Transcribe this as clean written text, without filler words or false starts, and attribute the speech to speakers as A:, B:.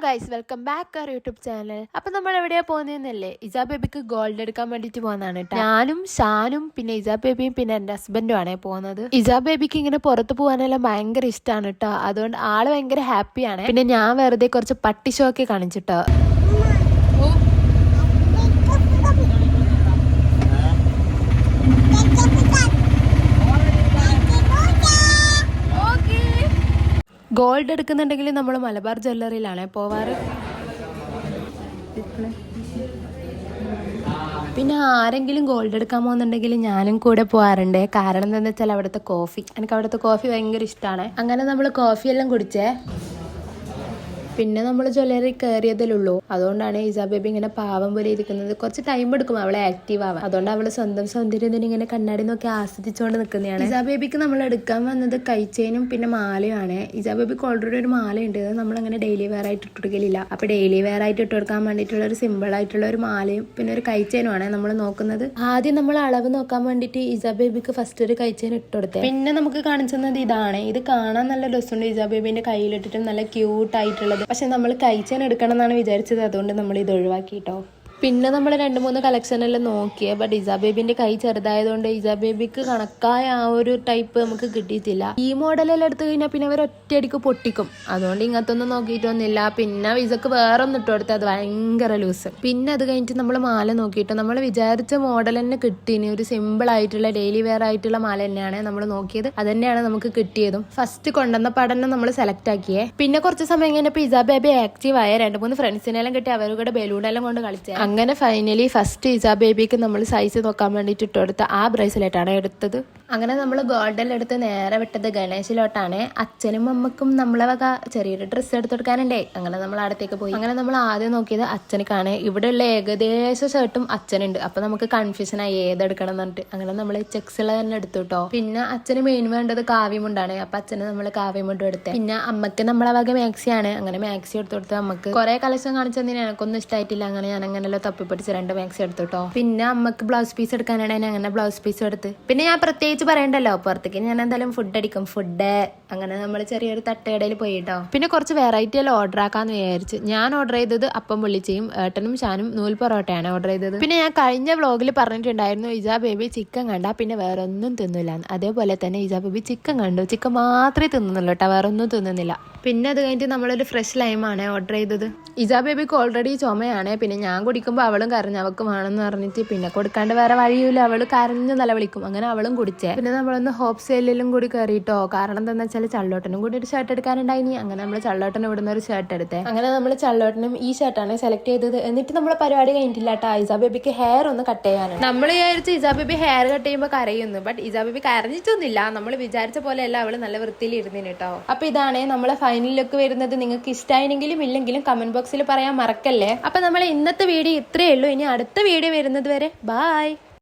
A: Guys, welcome back our YouTube channel. അപ്പൊ നമ്മൾ എവിടെയാ പോകുന്നതെന്നല്ലേ, ഇജാ ബേബിക്ക് ഗോൾഡ് എടുക്കാൻ വേണ്ടിട്ട് പോകുന്നതാണ് കേട്ടോ. ഞാനും ഷാനും പിന്നെ ഇജാ ബേബിയും പിന്നെ എന്റെ ഹസ്ബൻഡും ആണ് പോകുന്നത്. ഇജാ ബേബിക്ക് ഇങ്ങനെ പുറത്ത് പോകാനെല്ലാം ഭയങ്കര ഇഷ്ടമാണ് കേട്ടോ. അതുകൊണ്ട് ആള് ഭയങ്കര ഹാപ്പിയാണ്. പിന്നെ ഞാൻ വെറുതെ കുറച്ച് പട്ടി ഷോ ഒക്കെ കാണിച്ചിട്ടോ. ഗോൾഡ് എടുക്കുന്നുണ്ടെങ്കിൽ നമ്മൾ മലബാർ ജ്വല്ലറിയിലാണ് പോവാറ്. പിന്നെ ആരെങ്കിലും ഗോൾഡ് എടുക്കാൻ പോകുന്നുണ്ടെങ്കിൽ ഞാനും കൂടെ പോകാറുണ്ട്. കാരണം എന്താണെന്ന് വെച്ചാൽ അവിടുത്തെ കോഫി, എനിക്ക് അവിടുത്തെ കോഫി ഭയങ്കര ഇഷ്ടമാണ്. അങ്ങനെ നമ്മൾ കോഫി എല്ലാം കുടിച്ചേ. പിന്നെ നമ്മൾ ജ്വല്ലറി കയറിയതിലുള്ളൂ. അതുകൊണ്ടാണ് ഇജാ ബേബി ഇങ്ങനെ പാവം പോലെ ഇരിക്കുന്നത്. കുറച്ച് ടൈം എടുക്കും അവളെ ആക്റ്റീവ് ആവാൻ. അതുകൊണ്ട് അവള് സ്വന്തം സൗന്ദര്യത്തിന് ഇങ്ങനെ കണ്ണാടി നോക്കി ആസ്വദിച്ചുകൊണ്ട് നിൽക്കുന്നതാണ്. ഇജാ ബേബിക്ക് നമ്മൾ എടുക്കാൻ വന്നത് കൈച്ചേനും പിന്നെ മാലയുമാണ്. ഇജാ ബേബിക്ക് ഓൾറെഡി ഒരു മാലയുണ്ട്. അത് നമ്മളങ്ങനെ ഡെയിലി വെയർ ആയിട്ട് ഇട്ടുകൊടുക്കലില്ല. അപ്പൊ ഡെയിലി വെയർ ആയിട്ട് ഇട്ട് കൊടുക്കാൻ വേണ്ടിയിട്ടുള്ള ഒരു സിമ്പിൾ ആയിട്ടുള്ള ഒരു മാലയും പിന്നെ ഒരു കൈച്ചേനുമാണ് നമ്മൾ നോക്കുന്നത്. ആദ്യം നമ്മൾ അളവ് നോക്കാൻ വേണ്ടിയിട്ട് ഇജാ ബേബിക്ക് ഫസ്റ്റ് ഒരു കൈച്ചേൻ ഇട്ട് കൊടുത്തത്. പിന്നെ നമുക്ക് കാണിച്ചു തന്നത് ഇതാണ്. ഇത് കാണാൻ നല്ല രസമുണ്ട്. ഇജാ ബേബിന്റെ കയ്യിലിട്ടിട്ട് നല്ല ക്യൂട്ട് ആയിട്ടുള്ളത്. പക്ഷെ നമ്മൾ കൈച്ചേൻ എടുക്കണം എന്നാണ് വിചാരിച്ചത്. അതുകൊണ്ട് നമ്മൾ ഇത് ഒഴിവാക്കിട്ടോ. പിന്നെ നമ്മൾ 2-3 കളക്ഷൻ എല്ലാം നോക്കിയേ. ബട്ട് ഇജാ ബേബിന്റെ കൈ ചെറുതായതുകൊണ്ട് ഇജാ ബേബിക്ക് കണക്കായ ആ ഒരു ടൈപ്പ് നമുക്ക് കിട്ടിയിട്ടില്ല. ഈ മോഡലെല്ലാം എടുത്തു കഴിഞ്ഞാൽ പിന്നെ അവർ ഒറ്റയടിക്ക് പൊട്ടിക്കും. അതുകൊണ്ട് ഇങ്ങനത്തെ ഒന്നും നോക്കിയിട്ടൊന്നുമില്ല. പിന്നെ വിസക്ക് വേറെ ഒന്നും ഇട്ട് കൊടുത്ത് അത് ഭയങ്കര ലൂസ്. പിന്നെ അത് കഴിഞ്ഞിട്ട് നമ്മൾ മാല നോക്കിയിട്ട് നമ്മൾ വിചാരിച്ച മോഡൽ തന്നെ കിട്ടീനി. ഒരു സിമ്പിൾ ആയിട്ടുള്ള ഡെയിലി വെയർ ആയിട്ടുള്ള മാല തന്നെയാണ് നമ്മൾ നോക്കിയത്. അത് തന്നെയാണ് നമുക്ക് കിട്ടിയതും. ഫസ്റ്റ് കൊണ്ടുവന്ന പടന്നെ നമ്മൾ സെലക്ട് ആക്കിയേ. പിന്നെ കുറച്ച് സമയം കഴിഞ്ഞപ്പോൾ ഇജാ ബേബി ആക്റ്റീവ് ആയ 2-3 ഫ്രണ്ട്സിനെല്ലാം കിട്ടി. അവരുടെ ബലൂണെല്ലാം കൊണ്ട് കളിച്ചേ. അങ്ങനെ ഫൈനലി ഫസ്റ്റ് ഇജാ ബേബിക്ക് നമ്മൾ സൈസ് നോക്കാൻ വേണ്ടിയിട്ട് ഇട്ട് കൊടുത്ത ആ ബ്രേസ്ലെറ്റാണ് എടുത്തത്. അങ്ങനെ നമ്മൾ ഗോൾഡെല്ലാം എടുത്ത് നേരെ വിട്ടത് ഗണേശിലോട്ടാണ്. അച്ഛനും അമ്മക്കും നമ്മളെ വക ചെറിയൊരു ഡ്രസ്സ് എടുത്ത് കൊടുക്കാനുണ്ടേ. അങ്ങനെ നമ്മൾ അടുത്തേക്ക് പോയി. അങ്ങനെ നമ്മൾ ആദ്യം നോക്കിയത് അച്ഛനക്കാണ്. ഇവിടെയുള്ള ഏകദേശം ഷർട്ടും അച്ഛനുണ്ട്. അപ്പൊ നമുക്ക് കൺഫ്യൂഷനായി ഏതെടുക്കണം എന്ന് പറഞ്ഞിട്ട് അങ്ങനെ നമ്മൾ ചെക്സുള്ള തന്നെ എടുത്തു കേട്ടോ. പിന്നെ അച്ഛന് മെയിൻ വേണ്ടത് കാവ്യമുണ്ടാണ്. അപ്പൊ അച്ഛന് നമ്മൾ കാവ്യമുണ്ടും എടുത്തത്. പിന്നെ അമ്മക്ക് നമ്മളെ വക മാക്സിയാണ്. അങ്ങനെ മാക്സി എടുത്തു കൊടുത്ത് അമ്മക്ക് കുറെ കളക്ഷൻ കാണിച്ചതിന് എനിക്കൊന്നും ഇഷ്ടമായിട്ടില്ല. അങ്ങനെ ഞാൻ അങ്ങനെയല്ലോ തപ്പിപ്പിടിച്ച് 2 മാക്സി എടുത്തു കേട്ടോ. പിന്നെ അമ്മക്ക് ബ്ലൗസ് പീസ് എടുക്കാനാണ് അങ്ങനെ ബ്ലൗസ് പീസ് എടുത്ത്. പിന്നെ ഞാൻ പ്രത്യേകിച്ച് പറയണ്ടല്ലോ, പുറത്തേക്ക് ഞാൻ എന്തായാലും ഫുഡ് അടിക്കും. ഫുഡ് അങ്ങനെ നമ്മൾ ചെറിയൊരു തട്ടുകടയിൽ പോയി കേട്ടോ. പിന്നെ കുറച്ച് വെറൈറ്റി എല്ലാം ഓർഡർ ആക്കാന്ന് വിചാരിച്ചു. ഞാൻ ഓർഡർ ചെയ്തത് അപ്പം പുള്ളിച്ചയും ഏട്ടനും ഷാനും നൂൽ പൊറോട്ടയാണ് ഓർഡർ ചെയ്തത്. പിന്നെ ഞാൻ കഴിഞ്ഞ വ്ളോഗിൽ പറഞ്ഞിട്ടുണ്ടായിരുന്നു ഇജാ ബേബി ചിക്കൻ കണ്ടാ പിന്നെ വേറെ ഒന്നും തിന്നില്ല. അതേപോലെ തന്നെ ഇജാ ബേബി ചിക്കൻ കണ്ടു. ചിക്കൻ മാത്രമേ തിന്നുന്നുള്ളൂ കേട്ടോ, വേറെ ഒന്നും തിന്നുന്നില്ല. പിന്നെ അത് കഴിഞ്ഞിട്ട് നമ്മളൊരു ഫ്രഷ് ലൈമാണ് ഓർഡർ ചെയ്തത്. ഇജാ ബേബിക്ക് ഓൾറെഡി ചുമയാണ്. പിന്നെ ഞാൻ കുടിക്കുമ്പോൾ അവളും കരഞ്ഞു അവൾക്ക് വേണമെന്ന് പറഞ്ഞിട്ട് പിന്നെ കൊടുക്കാണ്ട് വേറെ വഴിയില്ല. അവള് കരഞ്ഞു നിലവിളിക്കും. അങ്ങനെ അവളും കുടിച്ചേ. പിന്നെ നമ്മളൊന്ന് ഹോപ്പ് സെയിലും കൂടി കയറിയിട്ടോ. കാരണം എന്താണെന്ന് വെച്ചാൽ ചള്ളോട്ടനും കൂടി ഒരു ഷർട്ട് എടുക്കാനുണ്ടായിനി. അങ്ങനെ നമ്മൾ ചള്ളോട്ടനും ഇവിടുന്ന് ഒരു ഷർട്ട് എടുത്തേ. അങ്ങനെ നമ്മൾ ചള്ളോട്ടനും ഈ ഷർട്ടാണ് സെലക്ട് ചെയ്തത്. എന്നിട്ട് നമ്മളെ പരിപാടി കഴിഞ്ഞിട്ടില്ല കേട്ടോ. ഇജാ ബേബിക്ക് ഹെയർ ഒന്ന് കട്ട് ചെയ്യാനാണ്. നമ്മൾ വിചാരിച്ച് ഇജാ ബേബി ഹെയർ കട്ട് ചെയ്യുമ്പോൾ കരയുന്നു. ബട്ട് ഇജാ ബേബി കരഞ്ഞിട്ടൊന്നുമില്ല. നമ്മൾ വിചാരിച്ച പോലെയല്ല, അവള് നല്ല വൃത്തിയിൽ ഇരുന്നിന് കേട്ടോ. അപ്പൊ ഇതാണ് നമ്മളെ ഫൈനൽ ലുക്ക് വരുന്നത്. നിങ്ങൾക്ക് ഇഷ്ടമായെങ്കിലും ഇല്ലെങ്കിലും കമന്റ് ബോക്സിൽ പറയാൻ മറക്കല്ലേ. അപ്പൊ നമ്മൾ ഇന്നത്തെ വീഡിയോ ഇത്രയേ ഉള്ളൂ. ഇനി അടുത്ത വീഡിയോ വരുന്നത് വരെ ബൈ.